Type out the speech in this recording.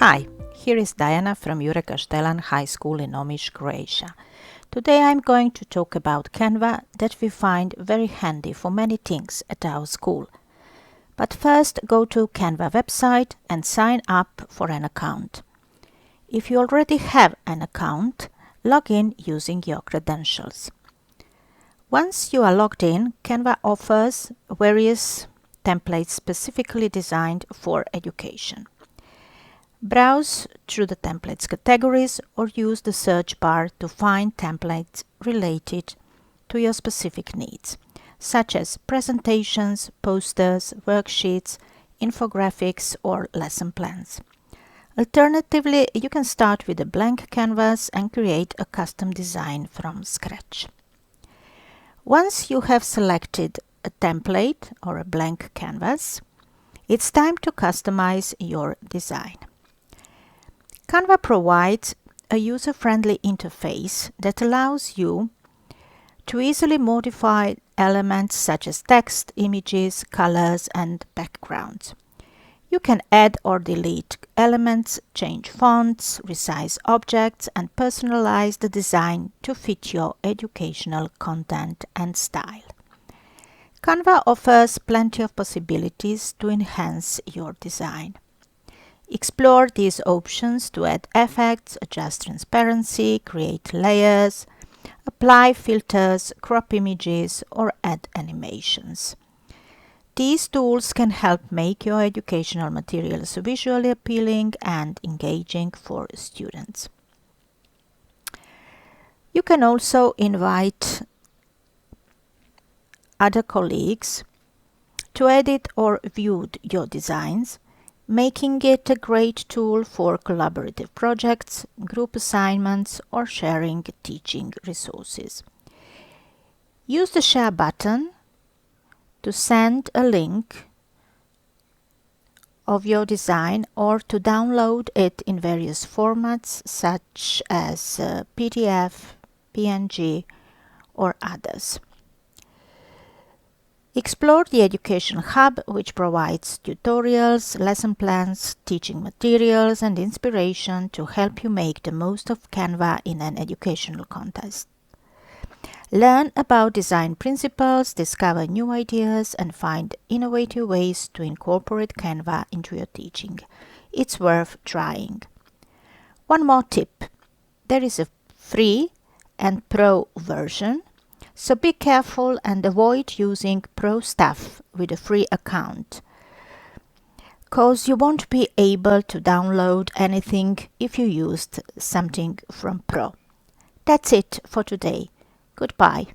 Hi, here is Diana from Jure Kaštelan High School in Omiš, Croatia. Today I'm going to talk about Canva that we find very handy for many things at our school. But first go to Canva website and sign up for an account. If you already have an account, log in using your credentials. Once you are logged in, Canva offers various templates specifically designed for education. Browse through the templates categories or use the search bar to find templates related to your specific needs, such as presentations, posters, worksheets, infographics, or lesson plans. Alternatively, you can start with a blank canvas and create a custom design from scratch. Once you have selected a template or a blank canvas, it's time to customize your design. Canva provides a user-friendly interface that allows you to easily modify elements such as text, images, colors, and backgrounds. You can add or delete elements, change fonts, resize objects, and personalize the design to fit your educational content and style. Canva offers plenty of possibilities to enhance your design. Explore these options to add effects, adjust transparency, create layers, apply filters, crop images, or add animations. These tools can help make your educational materials visually appealing and engaging for students. You can also invite other colleagues to edit or view your designs, making it a great tool for collaborative projects, group assignments, or sharing teaching resources. Use the share button to send a link of your design or to download it in various formats such as PDF, PNG, or others. Explore the Education Hub, which provides tutorials, lesson plans, teaching materials, and inspiration to help you make the most of Canva in an educational context. Learn about design principles, discover new ideas, and find innovative ways to incorporate Canva into your teaching. It's worth trying. One more tip. There is a free and pro version. So be careful and avoid using Pro stuff with a free account, because you won't be able to download anything if you used something from Pro. That's it for today. Goodbye.